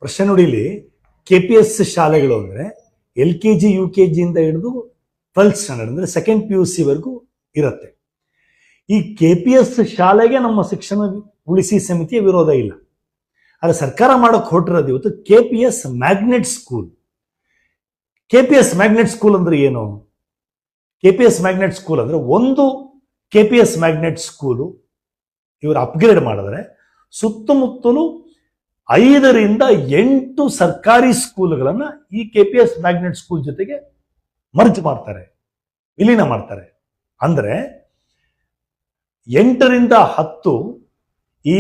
ಪ್ರಶ್ನೆ ನೋಡಿ, ಇಲ್ಲಿ KPS ಶಾಲೆಗಳು ಅಂದ್ರೆ LKG UKG ಇಂದ ಹಿಡಿದು 12th ಸ್ಟ್ಯಾಂಡರ್ಡ್ ಅಂದ್ರೆ ಸೆಕೆಂಡ್ PUC ವರೆಗೂ ಇರುತ್ತೆ. ಈ KPS ಶಾಲೆಗೆ ನಮ್ಮ ಶಿಕ್ಷಣ ಉಳಿಸಿ ಸಮಿತಿಯ ವಿರೋಧ ಇಲ್ಲ. ಆದ್ರೆ ಸರ್ಕಾರ ಮಾಡೋಕೆ ಹೊರಟಿರೋದು ಇವತ್ತು KPS magnet school. KPS magnet school ಅಂದ್ರೆ ಏನು? KPS ಮ್ಯಾಗ್ನೆಟ್ ಸ್ಕೂಲ್ ಅಂದ್ರೆ ಒಂದು KPS ಮ್ಯಾಗ್ನೆಟ್ ಸ್ಕೂಲು ಇವರು ಅಪ್ಗ್ರೇಡ್ ಮಾಡಿದ್ರೆ ಸುತ್ತಮುತ್ತಲು 5ರಿಂದ 8 ಸರ್ಕಾರಿ ಸ್ಕೂಲ್ಗಳನ್ನ ಈ KPS ಮ್ಯಾಗ್ನೆಟ್ ಸ್ಕೂಲ್ ಜೊತೆಗೆ ಮರ್ಜ್ ಮಾಡ್ತಾರೆ, ವಿಲೀನ ಮಾಡ್ತಾರೆ. ಅಂದ್ರೆ 8ರಿಂದ 10 ಈ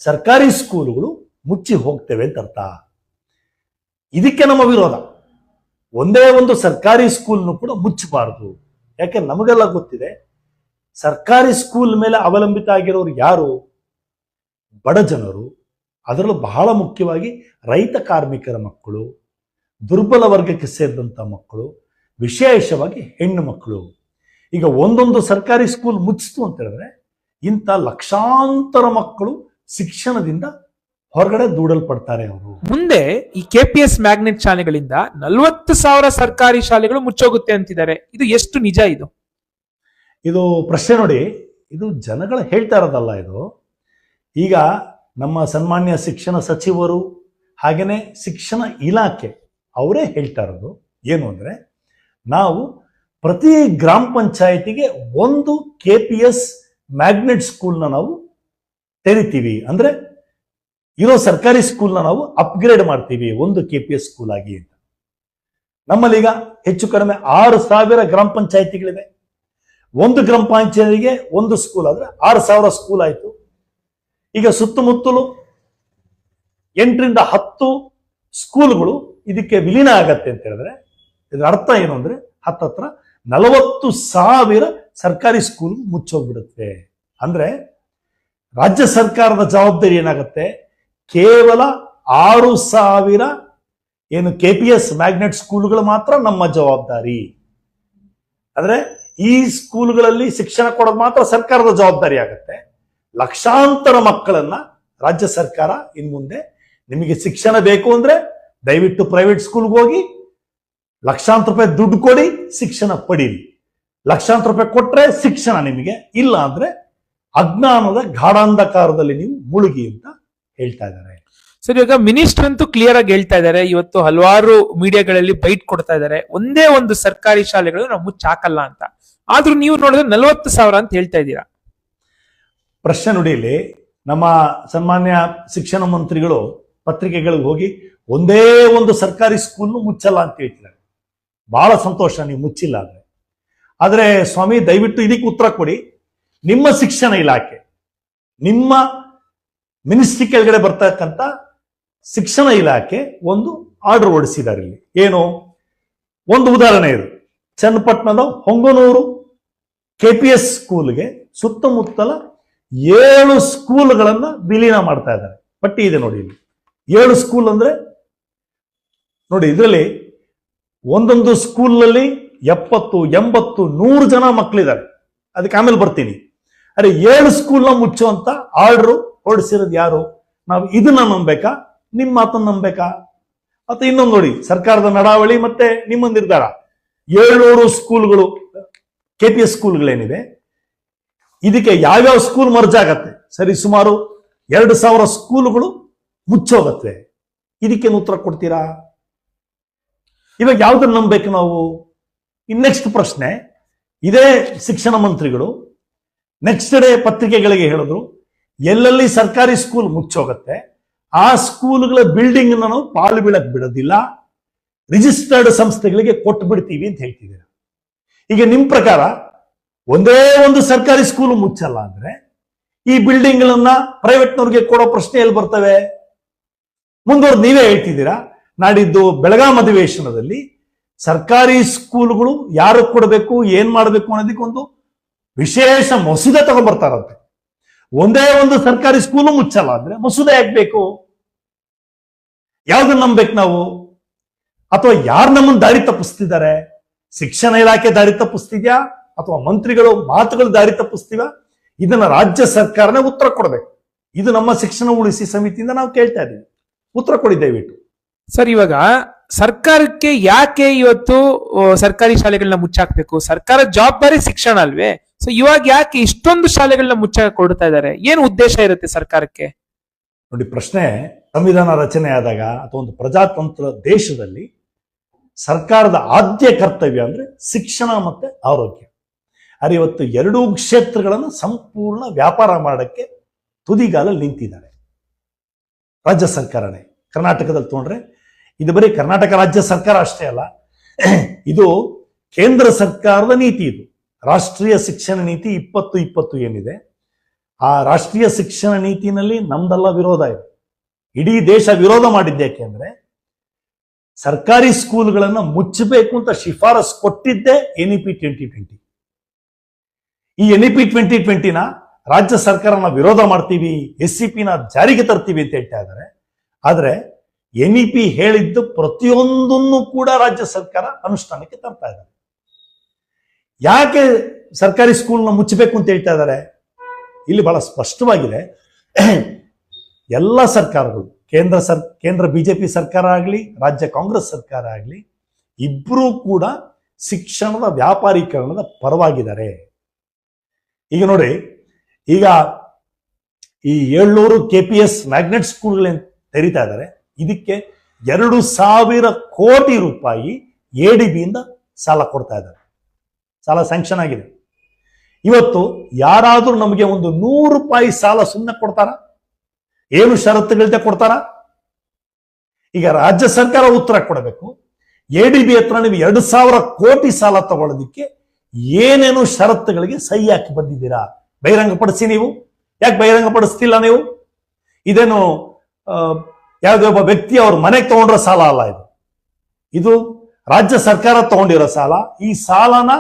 ಸರ್ಕಾರಿ ಸ್ಕೂಲ್ಗಳು ಮುಚ್ಚಿ ಹೋಗ್ತೇವೆ ಅಂತ ಅರ್ಥ. ಇದಕ್ಕೆ ನಮ್ಮ ವಿರೋಧ. ಒಂದೇ ಒಂದು ಸರ್ಕಾರಿ ಸ್ಕೂಲ್ನು ಕೂಡ ಮುಚ್ಚಬಾರದು. ಯಾಕೆ ನಮಗೆಲ್ಲ ಗೊತ್ತಿದೆ, ಸರ್ಕಾರಿ ಸ್ಕೂಲ್ ಮೇಲೆ ಅವಲಂಬಿತ ಆಗಿರೋರು ಯಾರು? ಬಡ ಜನರು, ಅದರಲ್ಲೂ ಬಹಳ ಮುಖ್ಯವಾಗಿ ರೈತ ಕಾರ್ಮಿಕರ ಮಕ್ಕಳು, ದುರ್ಬಲ ವರ್ಗಕ್ಕೆ ಸೇರಿದಂಥ ಮಕ್ಕಳು, ವಿಶೇಷವಾಗಿ ಹೆಣ್ಣು ಮಕ್ಕಳು. ಈಗ ಒಂದೊಂದು ಸರ್ಕಾರಿ ಸ್ಕೂಲ್ ಮುಚ್ಚಿತು ಅಂತ ಹೇಳಿದ್ರೆ ಇಂಥ ಲಕ್ಷಾಂತರ ಮಕ್ಕಳು ಶಿಕ್ಷಣದಿಂದ ಹೊರಗಡೆ ದೂಡಲ್ಪಡ್ತಾರೆ. ಅವರು ಮುಂದೆ ಈ KPS ಮ್ಯಾಗ್ನೆಟ್ ಶಾಲೆಗಳಿಂದ 40,000 ಸರ್ಕಾರಿ ಶಾಲೆಗಳು ಮುಚ್ಚೋಗುತ್ತೆ ಅಂತಿದ್ದಾರೆ. ಇದು ಎಷ್ಟು ನಿಜ? ಇದು ಪ್ರಶ್ನೆ ನೋಡಿ, ಇದು ಜನಗಳು ಹೇಳ್ತಾ ಇರೋದಲ್ಲ. ಇದು ಈಗ ನಮ್ಮ ಸನ್ಮಾನ್ಯ ಶಿಕ್ಷಣ ಸಚಿವರು ಹಾಗೇನೆ ಶಿಕ್ಷಣ ಇಲಾಖೆ ಅವರೇ ಹೇಳ್ತಾ ಇರೋದು ಏನು ಅಂದ್ರೆ, ನಾವು ಪ್ರತಿ ಗ್ರಾಮ ಪಂಚಾಯತಿಗೆ ಒಂದು KPS ಮ್ಯಾಗ್ನೆಟ್ ಸ್ಕೂಲ್ನ ನಾವು ತೆರಿತೀವಿ. ಅಂದ್ರೆ ಇರೋ ಸರ್ಕಾರಿ ಸ್ಕೂಲ್ನ ನಾವು ಅಪ್ಗ್ರೇಡ್ ಮಾಡ್ತೀವಿ ಒಂದು KPS ಸ್ಕೂಲ್ ಆಗಿ ಅಂತ. ನಮ್ಮಲ್ಲಿ ಈಗ ಹೆಚ್ಚು ಕಡಿಮೆ 6,000 ಗ್ರಾಮ ಪಂಚಾಯತಿಗಳಿವೆ. ಒಂದು ಗ್ರಾಮ ಪಂಚಾಯತಿಗೆ ಒಂದು ಸ್ಕೂಲ್ ಆದ್ರೆ 6,000 ಸ್ಕೂಲ್ ಆಯ್ತು. ಈಗ ಸುತ್ತಮುತ್ತಲು 8ರಿಂದ 10 ಸ್ಕೂಲ್ಗಳು ಇದಕ್ಕೆ ವಿಲೀನ ಆಗತ್ತೆ ಅಂತ ಹೇಳಿದ್ರೆ ಇದರ ಅರ್ಥ ಏನು ಅಂದ್ರೆ ಹತ್ತತ್ರ 40,000 ಸರ್ಕಾರಿ ಸ್ಕೂಲ್ ಮುಚ್ಚೋಗ್ಬಿಡುತ್ತೆ. ಅಂದ್ರೆ ರಾಜ್ಯ ಸರ್ಕಾರದ ಜವಾಬ್ದಾರಿ ಏನಾಗುತ್ತೆ? ಕೇವಲ 6,000 ಏನು KPS ಮ್ಯಾಗ್ನೆಟ್ ಸ್ಕೂಲ್ಗಳು ಮಾತ್ರ ನಮ್ಮ ಜವಾಬ್ದಾರಿ. ಅಂದ್ರೆ ಈ ಸ್ಕೂಲ್ಗಳಲ್ಲಿ ಶಿಕ್ಷಣ ಕೊಡೋದು ಮಾತ್ರ ಸರ್ಕಾರದ ಜವಾಬ್ದಾರಿ ಆಗುತ್ತೆ. ಲಕ್ಷಾಂತರ ಮಕ್ಕಳನ್ನ ರಾಜ್ಯ ಸರ್ಕಾರ ಇನ್ ಮುಂದೆ ನಿಮಗೆ ಶಿಕ್ಷಣ ಬೇಕು ಅಂದ್ರೆ ದಯವಿಟ್ಟು ಪ್ರೈವೇಟ್ ಸ್ಕೂಲ್ಗೆ ಹೋಗಿ ಲಕ್ಷಾಂತರ ರೂಪಾಯಿ ದುಡ್ಡು ಕೊಡಿ, ಶಿಕ್ಷಣ ಪಡೀರಿ. ಲಕ್ಷಾಂತರ ರೂಪಾಯಿ ಕೊಟ್ರೆ ಶಿಕ್ಷಣ ನಿಮಗೆ, ಇಲ್ಲ ಅಂದ್ರೆ ಅಜ್ಞಾನದ ಗಾಢಾಂಧಕಾರದಲ್ಲಿ ನೀವು ಮುಳುಗಿ ಅಂತ ಹೇಳ್ತಾ ಇದ್ದಾರೆ. ಸರ್, ಇವಾಗ ಮಿನಿಸ್ಟರ್ ಅಂತೂ ಕ್ಲಿಯರ್ ಆಗಿ ಹೇಳ್ತಾ ಇದ್ದಾರೆ, ಇವತ್ತು ಹಲವಾರು ಮೀಡಿಯಾಗಳಲ್ಲಿ ಬೈಟ್ ಕೊಡ್ತಾ ಇದ್ದಾರೆ, ಒಂದೇ ಒಂದು ಸರ್ಕಾರಿ ಶಾಲೆಗಳು ನಾವು ಮುಚ್ಚಾಕಲ್ಲ ಅಂತ. ಆದ್ರೂ ನೀವು ನೋಡಿದ್ರೆ 40,000 ಅಂತ ಹೇಳ್ತಾ ಇದ್ದೀರಾ. ಪ್ರಶ್ನೆ ನೋಡಿ, ಇಲ್ಲಿ ನಮ್ಮ ಸನ್ಮಾನ್ಯ ಶಿಕ್ಷಣ ಮಂತ್ರಿಗಳು ಪತ್ರಿಕೆಗಳಿಗೆ ಹೋಗಿ ಒಂದೇ ಒಂದು ಸರ್ಕಾರಿ ಸ್ಕೂಲ್ ಮುಚ್ಚಲ್ಲ ಅಂತ ಹೇಳ್ತಿದ್ದಾರೆ. ಬಹಳ ಸಂತೋಷ ನೀವು ಮುಚ್ಚಿಲ್ಲ ಅಂದ್ರೆ. ಆದ್ರೆ ಸ್ವಾಮಿ, ದಯವಿಟ್ಟು ಇದಕ್ಕೆ ಉತ್ತರ ಕೊಡಿ. ನಿಮ್ಮ ಶಿಕ್ಷಣ ಇಲಾಖೆ, ನಿಮ್ಮ ಮಿನಿಸ್ಟ್ರಿ ಕೆಳಗಡೆ ಬರ್ತಕ್ಕಂಥ ಶಿಕ್ಷಣ ಇಲಾಖೆ ಒಂದು ಆರ್ಡರ್ ಹೊರಡಿಸಿದ್ದಾರೆ. ಇಲ್ಲಿ ಏನು ಒಂದು ಉದಾಹರಣೆ ಇದು, ಚನ್ನಪಟ್ಟಣದ ಹೊಂಗನೂರು KPS ಸ್ಕೂಲ್ಗೆ ಸುತ್ತಮುತ್ತಲ 7 ಸ್ಕೂಲ್ಗಳನ್ನ ವಿಲೀನ ಮಾಡ್ತಾ ಇದ್ದಾರೆ. ಪಟ್ಟಿ ಇದೆ ನೋಡಿ, ಇಲ್ಲಿ 7 ಸ್ಕೂಲ್ ಅಂದ್ರೆ ನೋಡಿ, ಇದರಲ್ಲಿ ಒಂದೊಂದು ಸ್ಕೂಲ್ನಲ್ಲಿ 70, 80, 100 ಜನ ಮಕ್ಕಳಿದ್ದಾರೆ. ಅದಕ್ಕೆ ಆಮೇಲೆ ಬರ್ತೀನಿ. ಅರೆ 7 ಸ್ಕೂಲ್ನ ಮುಚ್ಚುವಂತ ಆರ್ಡರ್ ಹೊರಡಿಸಿರೋದು ಯಾರು? ನಾವು ಇದನ್ನ ನಂಬೇಕಾ, ನಿಮ್ಮ ಮಾತನ್ನ ನಂಬೇಕಾ? ಅಥವಾ ಇನ್ನೊಂದು ನೋಡಿ, ಸರ್ಕಾರದ ನಡಾವಳಿ ಮತ್ತೆ ನಿಮ್ಮ ನಿರ್ಧಾರ. 700 ಸ್ಕೂಲ್ಗಳು KPS ಸ್ಕೂಲ್ಗಳೇನಿವೆ, ಇದಕ್ಕೆ ಯಾವ್ಯಾವ ಸ್ಕೂಲ್ ಮರ್ಜ್ ಆಗತ್ತೆ? ಸರಿ, ಸುಮಾರು 2,000 ಸ್ಕೂಲ್ಗಳು ಮುಚ್ಚೋಗತ್ತೆ. ಇದಕ್ಕೇನು ಉತ್ತರ ಕೊಡ್ತೀರಾ? ಇವಾಗ ಯಾವ್ದನ್ನ ನಂಬೇಕು ನಾವು? ನೆಕ್ಸ್ಟ್ ಪ್ರಶ್ನೆ, ಇದೇ ಶಿಕ್ಷಣ ಮಂತ್ರಿಗಳು ನೆಕ್ಸ್ಟ್ ಡೇ ಪತ್ರಿಕೆಗಳಿಗೆ ಹೇಳಿದ್ರು, ಎಲ್ಲೆಲ್ಲಿ ಸರ್ಕಾರಿ ಸ್ಕೂಲ್ ಮುಚ್ಚೋಗತ್ತೆ ಆ ಸ್ಕೂಲ್ಗಳ ಬಿಲ್ಡಿಂಗ್ ನಾವು ಪಾಳು ಬೀಳಕ್ ಬಿಡೋದಿಲ್ಲ, ರಿಜಿಸ್ಟರ್ಡ್ ಸಂಸ್ಥೆಗಳಿಗೆ ಕೊಟ್ಟು ಬಿಡ್ತೀವಿ ಅಂತ ಹೇಳ್ತಿದ್ದೀರಾ. ಈಗ ನಿಮ್ ಪ್ರಕಾರ ಒಂದೇ ಒಂದು ಸರ್ಕಾರಿ ಸ್ಕೂಲ್ ಮುಚ್ಚಲ್ಲ ಅಂದ್ರೆ ಈ ಬಿಲ್ಡಿಂಗ್ ಗಳನ್ನ ಪ್ರೈವೇಟ್ನವ್ರಿಗೆ ಕೊಡೋ ಪ್ರಶ್ನೆ ಎಲ್ಲಿ ಬರ್ತವೆ? ಮುಂದುವರೆದು ನೀವೇ ಹೇಳ್ತಿದ್ದೀರಾ, ನಾಡಿದ್ದು ಬೆಳಗಾಂ ಅಧಿವೇಶನದಲ್ಲಿ ಸರ್ಕಾರಿ ಸ್ಕೂಲ್ಗಳು ಯಾರು ಕೊಡಬೇಕು, ಏನ್ ಮಾಡಬೇಕು ಅನ್ನೋದಕ್ಕೊಂದು ವಿಶೇಷ ಮಸೂದೆ ತಗೊಂಡ್ಬರ್ತಾರಂತೆ. ಒಂದೇ ಒಂದು ಸರ್ಕಾರಿ ಸ್ಕೂಲು ಮುಚ್ಚಲ್ಲ ಅಂದ್ರೆ ಮಸೂದೆ ಆಗ್ಬೇಕು. ಯಾವ್ದನ್ನ ನಂಬೇಕು ನಾವು? ಅಥವಾ ಯಾರು ನಮ್ಮನ್ನು ದಾರಿ ತಪ್ಪಿಸ್ತಿದ್ದಾರೆ? ಶಿಕ್ಷಣ ಇಲಾಖೆ ದಾರಿ ತಪ್ಪಿಸ್ತಿದ್ಯಾ ಅಥವಾ ಮಂತ್ರಿಗಳು ಮಾತುಗಳು ದಾರಿ ತಪ್ಪಿಸ್ತೀವ? ಇದನ್ನ ರಾಜ್ಯ ಸರ್ಕಾರನೇ ಉತ್ತರ ಕೊಡಬೇಕು. ಇದು ನಮ್ಮ ಶಿಕ್ಷಣ ಉಳಿಸಿ ಸಮಿತಿಯಿಂದ ನಾವು ಕೇಳ್ತಾ ಇದ್ದೀವಿ. ಉತ್ತರ ಕೊಡಿ ದಯವಿಟ್ಟು. ಸರ್, ಇವಾಗ ಸರ್ಕಾರಕ್ಕೆ ಯಾಕೆ ಇವತ್ತು ಸರ್ಕಾರಿ ಶಾಲೆಗಳನ್ನ ಮುಚ್ಚಾಕ್ಬೇಕು? ಸರ್ಕಾರ ಜವಾಬ್ದಾರಿ ಶಿಕ್ಷಣ ಅಲ್ವೇ? ಸೊ ಇವಾಗ ಯಾಕೆ ಇಷ್ಟೊಂದು ಶಾಲೆಗಳನ್ನ ಮುಚ್ಚಾಕ ಕೊಡ್ತಾ ಇದ್ದಾರೆ? ಏನು ಉದ್ದೇಶ ಇರುತ್ತೆ ಸರ್ಕಾರಕ್ಕೆ? ನೋಡಿ, ಪ್ರಶ್ನೆ ಸಂವಿಧಾನ ರಚನೆ ಆದಾಗ ಅಥವಾ ಒಂದು ಪ್ರಜಾತಂತ್ರ ದೇಶದಲ್ಲಿ ಸರ್ಕಾರದ ಆದ್ಯ ಕರ್ತವ್ಯ ಅಂದ್ರೆ ಶಿಕ್ಷಣ ಮತ್ತೆ ಆರೋಗ್ಯ. ಆದರೆ ಇವತ್ತು ಎರಡೂ ಕ್ಷೇತ್ರಗಳನ್ನು ಸಂಪೂರ್ಣ ವ್ಯಾಪಾರ ಮಾಡಕ್ಕೆ ತುದಿಗಾಲಲ್ಲಿ ನಿಂತಿದ್ದಾರೆ ರಾಜ್ಯ ಸರ್ಕಾರನೇ. ಕರ್ನಾಟಕದಲ್ಲಿ ತಗೊಂಡ್ರೆ ಇದು ಬರೀ ಕರ್ನಾಟಕ ರಾಜ್ಯ ಸರ್ಕಾರ ಅಷ್ಟೇ ಅಲ್ಲ, ಇದು ಕೇಂದ್ರ ಸರ್ಕಾರದ ನೀತಿ. ಇದು ರಾಷ್ಟ್ರೀಯ ಶಿಕ್ಷಣ ನೀತಿ 2020 ಏನಿದೆ, ಆ ರಾಷ್ಟ್ರೀಯ ಶಿಕ್ಷಣ ನೀತಿನಲ್ಲಿ ನಮ್ದೆಲ್ಲ ವಿರೋಧ ಇದೆ. ಇಡೀ ದೇಶ ವಿರೋಧ ಮಾಡಿದ್ದೆ. ಯಾಕೆಂದ್ರೆ ಸರ್ಕಾರಿ ಸ್ಕೂಲ್ಗಳನ್ನ ಮುಚ್ಚಬೇಕು ಅಂತ ಶಿಫಾರಸ್ ಕೊಟ್ಟಿದ್ದೆ NEP 2020. ಈ NEP 2020ನ ರಾಜ್ಯ ಸರ್ಕಾರನ ವಿರೋಧ ಮಾಡ್ತೀವಿ, SCPನ ಜಾರಿಗೆ ತರ್ತೀವಿ ಅಂತ ಹೇಳ್ತಾ ಇದ್ದಾರೆ. ಆದ್ರೆ NEP ಹೇಳಿದ್ದು ಪ್ರತಿಯೊಂದನ್ನು ಕೂಡ ರಾಜ್ಯ ಸರ್ಕಾರ ಅನುಷ್ಠಾನಕ್ಕೆ ತರ್ತಾ ಇದ್ದಾರೆ. ಯಾಕೆ ಸರ್ಕಾರಿ ಸ್ಕೂಲ್ನ ಮುಚ್ಚಬೇಕು ಅಂತ ಹೇಳ್ತಾ ಇದ್ದಾರೆ? ಇಲ್ಲಿ ಬಹಳ ಸ್ಪಷ್ಟವಾಗಿದೆ. ಎಲ್ಲ ಸರ್ಕಾರಗಳು, ಕೇಂದ್ರ ಬಿಜೆಪಿ ಸರ್ಕಾರ ಆಗಲಿ, ರಾಜ್ಯ ಕಾಂಗ್ರೆಸ್ ಸರ್ಕಾರ ಆಗಲಿ, ಇಬ್ಬರೂ ಕೂಡ ಶಿಕ್ಷಣದ ವ್ಯಾಪಾರೀಕರಣದ ಪರವಾಗಿದ್ದಾರೆ. ಈಗ ನೋಡಿ, ಈಗ ಈ 700 KPS ಮ್ಯಾಗ್ನೆಟ್ ಸ್ಕೂಲ್ಗಳೇನು ತೆರೀತಾ ಇದ್ದಾರೆ, ಇದಕ್ಕೆ 2,000 ಕೋಟಿ ರೂಪಾಯಿ ADB ಇಂದ ಸಾಲ ಕೊಡ್ತಾ ಇದ್ದಾರೆ. ಸಾಲ ಸ್ಯಾಂಕ್ಷನ್ ಆಗಿದೆ. ಇವತ್ತು ಯಾರಾದ್ರೂ ನಮಗೆ ಒಂದು 100 ರೂಪಾಯಿ ಸಾಲ ಸುಮ್ಮನೆ ಕೊಡ್ತಾರ? ಏನು ಷರತ್ತುಗಳಿಂದ ಕೊಡ್ತಾರ? ಈಗ ರಾಜ್ಯ ಸರ್ಕಾರ ಉತ್ತರ ಕೊಡಬೇಕು. ADB ಹತ್ರ ನೀವು 2,000 ಕೋಟಿ ಸಾಲ ತಗೊಳ್ಳೋದಿಕ್ಕೆ ಏನೇನು ಷರತ್ತುಗಳಿಗೆ ಸಹಿ ಹಾಕಿ ಬಂದಿದ್ದೀರಾ? ಬಹಿರಂಗಪಡಿಸಿ. ನೀವು ಯಾಕೆ ಬಹಿರಂಗಪಡಿಸ್ತಿಲ್ಲ? ನೀವು ಇದೇನು ಯಾವುದೇ ಒಬ್ಬ ವ್ಯಕ್ತಿ ಅವ್ರ ಮನೆಗೆ ತಗೊಂಡ್ರ ಸಾಲ ಅಲ್ಲ. ಇದು ರಾಜ್ಯ ಸರ್ಕಾರ ತಗೊಂಡಿರೋ ಸಾಲ. ಈ ಸಾಲನ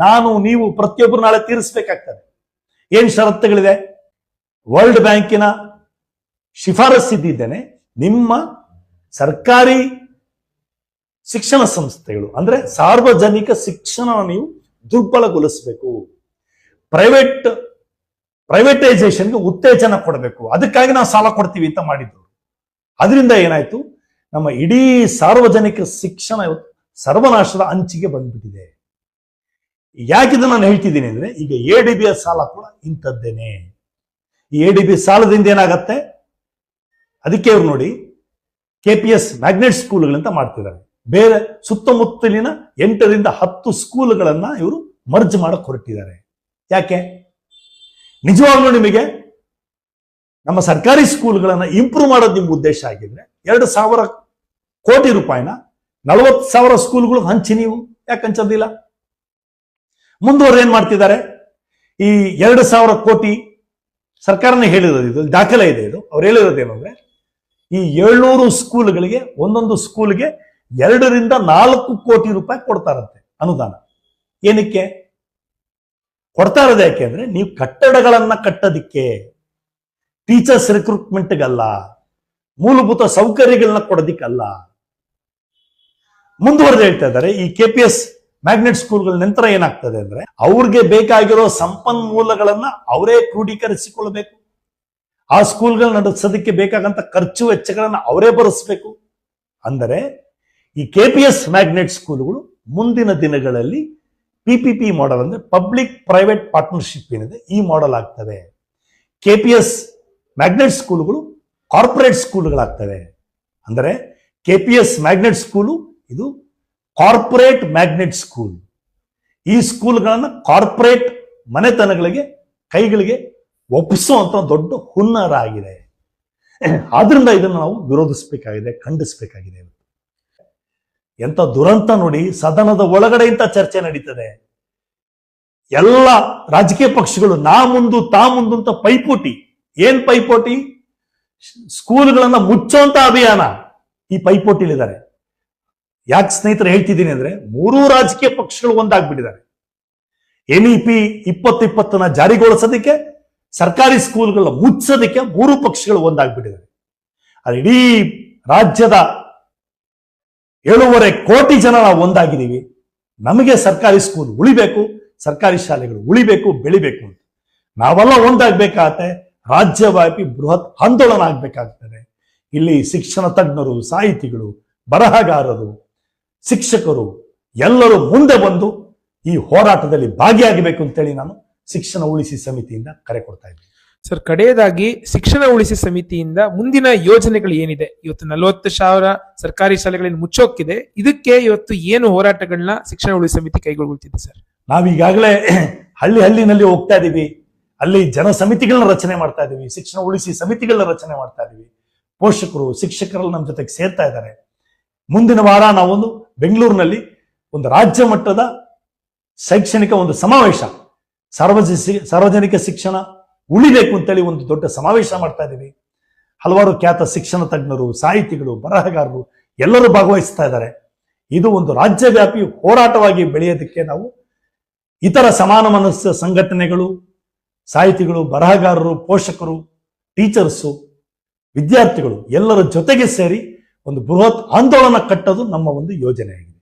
ನಾನು ನೀವು ಪ್ರತಿಯೊಬ್ಬರು ನಾಳೆ ತೀರಿಸಬೇಕಾಗ್ತದೆ. ಏನ್ ಷರತ್ತುಗಳಿದೆ? ವರ್ಲ್ಡ್ ಬ್ಯಾಂಕಿನ ಶಿಫಾರಸ್ಸಿದ್ದೇನೆ, ನಿಮ್ಮ ಸರ್ಕಾರಿ ಶಿಕ್ಷಣ ಸಂಸ್ಥೆಗಳು ಅಂದ್ರೆ ಸಾರ್ವಜನಿಕ ಶಿಕ್ಷಣ ನೀವು ದುರ್ಬಲಗೊಳಿಸಬೇಕು, ಪ್ರೈವೇಟೈಸೇಷನ್ಗೆ ಉತ್ತೇಜನ ಕೊಡಬೇಕು, ಅದಕ್ಕಾಗಿ ನಾವು ಸಾಲ ಕೊಡ್ತೀವಿ ಅಂತ ಮಾಡಿದ್ರು. ಅದರಿಂದ ಏನಾಯ್ತು? ನಮ್ಮ ಇಡೀ ಸಾರ್ವಜನಿಕ ಶಿಕ್ಷಣ ಇವತ್ತು ಸರ್ವನಾಶದ ಅಂಚಿಗೆ ಬಂದ್ಬಿಟ್ಟಿದೆ. ಯಾಕಿದು ನಾನು ಹೇಳ್ತಿದ್ದೀನಿ ಅಂದ್ರೆ, ಈಗ ADB ಸಾಲ ಕೂಡ ಇಂಥದ್ದೇನೆ. ಈ ADB ಸಾಲದಿಂದ ಏನಾಗತ್ತೆ? ಅದಕ್ಕೆ ಇವ್ರು ನೋಡಿ KPS ಮ್ಯಾಗ್ನೆಟ್ ಸ್ಕೂಲ್ಗಳಂತ ಮಾಡ್ತಿದ್ದಾರೆ. ಬೇರೆ ಸುತ್ತಮುತ್ತಲಿನ 8ರಿಂದ 10 ಸ್ಕೂಲ್ಗಳನ್ನ ಇವರು ಮರ್ಜ್ ಮಾಡಕ್ ಹೊರಟಿದ್ದಾರೆ. ಯಾಕೆ? ನಿಜವಾಗ್ಲೂ ನಿಮಗೆ ನಮ್ಮ ಸರ್ಕಾರಿ ಸ್ಕೂಲ್ಗಳನ್ನ ಇಂಪ್ರೂವ್ ಮಾಡೋದು ನಿಮ್ಮ ಉದ್ದೇಶ ಆಗಿದ್ರೆ 2,000 ಕೋಟಿ ರೂಪಾಯಿನ 40,000 ಸ್ಕೂಲ್ಗಳು ಹಂಚಿ. ನೀವು ಯಾಕೆ ಹಂಚೋದಿಲ್ಲ? ಮುಂದುವರೆದು ಏನ್ ಮಾಡ್ತಿದ್ದಾರೆ? ಈ 2,000 ಕೋಟಿ ಸರ್ಕಾರನೇ ಹೇಳಿರೋದು, ಇದು ದಾಖಲೆ ಇದೆ. ಇದು ಅವ್ರು ಹೇಳಿರೋದೇನು ಅಂದ್ರೆ, ಈ 700 ಸ್ಕೂಲ್ಗಳಿಗೆ ಒಂದೊಂದು ಸ್ಕೂಲ್ಗೆ 2ರಿಂದ 4 ಕೋಟಿ ರೂಪಾಯಿ ಕೊಡ್ತಾರಂತೆ ಅನುದಾನ. ಏನಕ್ಕೆ ಕೊಡ್ತಾ ಇರೋದು? ಯಾಕೆಂದ್ರೆ ನೀವು ಕಟ್ಟಡಗಳನ್ನ ಕಟ್ಟೋದಿಕ್ಕೆ, ಟೀಚರ್ಸ್ ರಿಕ್ರೂಟ್ಮೆಂಟ್ಗಲ್ಲ, ಮೂಲಭೂತ ಸೌಕರ್ಯಗಳನ್ನ ಕೊಡೋದಿಕ್ಕಲ್ಲ. ಮುಂದುವರೆದು ಹೇಳ್ತಾ ಇದ್ದಾರೆ, ಈ KPS ಮ್ಯಾಗ್ನೆಟ್ ಸ್ಕೂಲ್ಗಳ ನಂತರ ಏನಾಗ್ತದೆ ಅಂದ್ರೆ, ಅವ್ರಿಗೆ ಬೇಕಾಗಿರೋ ಸಂಪನ್ಮೂಲಗಳನ್ನ ಅವರೇ ಕ್ರೋಢೀಕರಿಸಿಕೊಳ್ಬೇಕು. ಆ ಸ್ಕೂಲ್ಗಳನ್ನ ನಡೆಸೋದಕ್ಕೆ ಬೇಕಾಗಂತ ಖರ್ಚು ವೆಚ್ಚಗಳನ್ನ ಅವರೇ ಭರಿಸಬೇಕು. ಅಂದರೆ ಈ KPS ಮ್ಯಾಗ್ನೆಟ್ ಸ್ಕೂಲ್ಗಳು ಮುಂದಿನ ದಿನಗಳಲ್ಲಿ PPP ಮಾಡೆಲ್ ಅಂದ್ರೆ ಪಬ್ಲಿಕ್ ಪ್ರೈವೇಟ್ ಪಾರ್ಟ್ನರ್ಶಿಪ್ ಏನಿದೆ, ಈ ಮಾಡೆಲ್ ಆಗ್ತವೆ. KPS ಮ್ಯಾಗ್ನೆಟ್ ಸ್ಕೂಲ್ಗಳು ಕಾರ್ಪೊರೇಟ್ ಸ್ಕೂಲ್ಗಳಾಗ್ತವೆ. ಅಂದರೆ KPS ಮ್ಯಾಗ್ನೆಟ್ ಸ್ಕೂಲು ಇದು ಕಾರ್ಪೊರೇಟ್ ಮ್ಯಾಗ್ನೆಟ್ ಸ್ಕೂಲ್. ಈ ಸ್ಕೂಲ್ಗಳನ್ನ ಕಾರ್ಪೊರೇಟ್ ಮನೆತನಗಳಿಗೆ ಕೈಗಳಿಗೆ ಒಪ್ಪಿಸುವಂತ ದೊಡ್ಡ ಹುನ್ನರ ಆಗಿದೆ. ಆದ್ರಿಂದ ಇದನ್ನು ನಾವು ವಿರೋಧಿಸಬೇಕಾಗಿದೆ, ಖಂಡಿಸಬೇಕಾಗಿದೆ. ಎಂತ ದುರಂತ ನೋಡಿ, ಸದನದ ಒಳಗಡೆ ಇಂತ ಚರ್ಚೆ ನಡೀತದೆ. ಎಲ್ಲ ರಾಜಕೀಯ ಪಕ್ಷಗಳು ನಾ ಮುಂದು ತಾ ಮುಂದು ಅಂತ ಪೈಪೋಟಿ. ಏನ್ ಪೈಪೋಟಿ? ಸ್ಕೂಲ್ಗಳನ್ನ ಮುಚ್ಚುವಂತ ಅಭಿಯಾನ. ಈ ಪೈಪೋಟಿಲಿದ್ದಾರೆ. ಯಾಕೆ ಸ್ನೇಹಿತರೆ ಹೇಳ್ತಿದ್ದೀನಿ ಅಂದ್ರೆ, 3 ರಾಜಕೀಯ ಪಕ್ಷಗಳು ಒಂದಾಗ್ಬಿಟ್ಟಿದ್ದಾರೆ. NEP 2020ನ ಜಾರಿಗೊಳಿಸೋದಕ್ಕೆ, ಸರ್ಕಾರಿ ಸ್ಕೂಲ್ಗಳನ್ನ ಮುಚ್ಚೋದಕ್ಕೆ 3 ಪಕ್ಷಗಳು ಒಂದಾಗ್ಬಿಟ್ಟಿದ್ದಾರೆ. ಅದು ಇಡೀ ರಾಜ್ಯದ 7.5 ಕೋಟಿ ಜನ ನಾವು ಒಂದಾಗಿದ್ದೀವಿ. ನಮಗೆ ಸರ್ಕಾರಿ ಸ್ಕೂಲ್ ಉಳಿಬೇಕು, ಸರ್ಕಾರಿ ಶಾಲೆಗಳು ಉಳಿಬೇಕು, ಬೆಳಿಬೇಕು ಅಂತ ನಾವೆಲ್ಲ ಒಂದಾಗಬೇಕಾಗತ್ತೆ. ರಾಜ್ಯವ್ಯಾಪಿ ಬೃಹತ್ ಆಂದೋಲನ ಆಗ್ಬೇಕಾಗ್ತದೆ. ಇಲ್ಲಿ ಶಿಕ್ಷಣ ತಜ್ಞರು, ಸಾಹಿತಿಗಳು, ಬರಹಗಾರರು, ಶಿಕ್ಷಕರು ಎಲ್ಲರೂ ಮುಂದೆ ಬಂದು ಈ ಹೋರಾಟದಲ್ಲಿ ಭಾಗಿಯಾಗಬೇಕು ಅಂತೇಳಿ ನಾನು ಶಿಕ್ಷಣ ಉಳಿಸಿ ಸಮಿತಿಯಿಂದ ಕರೆ ಕೊಡ್ತಾ ಇದ್ದೀನಿ. ಸರ್, ಕಡೆಯದಾಗಿ ಶಿಕ್ಷಣ ಉಳಿಸಿ ಸಮಿತಿಯಿಂದ ಮುಂದಿನ ಯೋಜನೆಗಳು ಏನಿದೆ? ಇವತ್ತು 40,000 ಸರ್ಕಾರಿ ಶಾಲೆಗಳನ್ನು ಮುಚ್ಚೋಕ್ಕಿದೆ. ಇದಕ್ಕೆ ಇವತ್ತು ಏನು ಹೋರಾಟಗಳನ್ನ ಶಿಕ್ಷಣ ಉಳಿಸಿ ಸಮಿತಿ ಕೈಗೊಳ್ಳುತ್ತಿದೆ ಸರ್? ನಾವೀಗಾಗಲೇ ಹಳ್ಳಿನಲ್ಲಿ ಹೋಗ್ತಾ ಇದೀವಿ. ಅಲ್ಲಿ ಜನ ಸಮಿತಿಗಳನ್ನ ರಚನೆ ಮಾಡ್ತಾ ಇದೀವಿ, ಶಿಕ್ಷಣ ಉಳಿಸಿ ಸಮಿತಿಗಳನ್ನ ರಚನೆ ಮಾಡ್ತಾ ಇದೀವಿ. ಪೋಷಕರು, ಶಿಕ್ಷಕರು ನಮ್ಮ ಜೊತೆಗೆ ಸೇರ್ತಾ ಇದ್ದಾರೆ. ಮುಂದಿನ ವಾರ ನಾವೊಂದು ಬೆಂಗಳೂರಿನಲ್ಲಿ ಒಂದು ರಾಜ್ಯ ಮಟ್ಟದ ಶೈಕ್ಷಣಿಕ ಒಂದು ಸಮಾವೇಶ, ಸಾರ್ವಜನಿಕ ಶಿಕ್ಷಣ ಉಳಿಬೇಕು ಅಂತೇಳಿ ಒಂದು ದೊಡ್ಡ ಸಮಾವೇಶ ಮಾಡ್ತಾ ಇದ್ದೀವಿ. ಹಲವಾರು ಖ್ಯಾತ ಶಿಕ್ಷಣ ತಜ್ಞರು, ಸಾಹಿತಿಗಳು, ಬರಹಗಾರರು ಎಲ್ಲರೂ ಭಾಗವಹಿಸ್ತಾ ಇದ್ದಾರೆ. ಇದು ಒಂದು ರಾಜ್ಯವ್ಯಾಪಿ ಹೋರಾಟವಾಗಿ ಬೆಳೆಯೋದಕ್ಕೆ ನಾವು ಇತರ ಸಮಾನ ಮನಸ್ಸ ಸಂಘಟನೆಗಳು, ಸಾಹಿತಿಗಳು, ಬರಹಗಾರರು, ಪೋಷಕರು, ಟೀಚರ್ಸು, ವಿದ್ಯಾರ್ಥಿಗಳು ಎಲ್ಲರ ಜೊತೆಗೆ ಸೇರಿ ಒಂದು ಬೃಹತ್ ಆಂದೋಲನ ಕಟ್ಟೋದು ನಮ್ಮ ಒಂದು ಯೋಜನೆಯಾಗಿದೆ.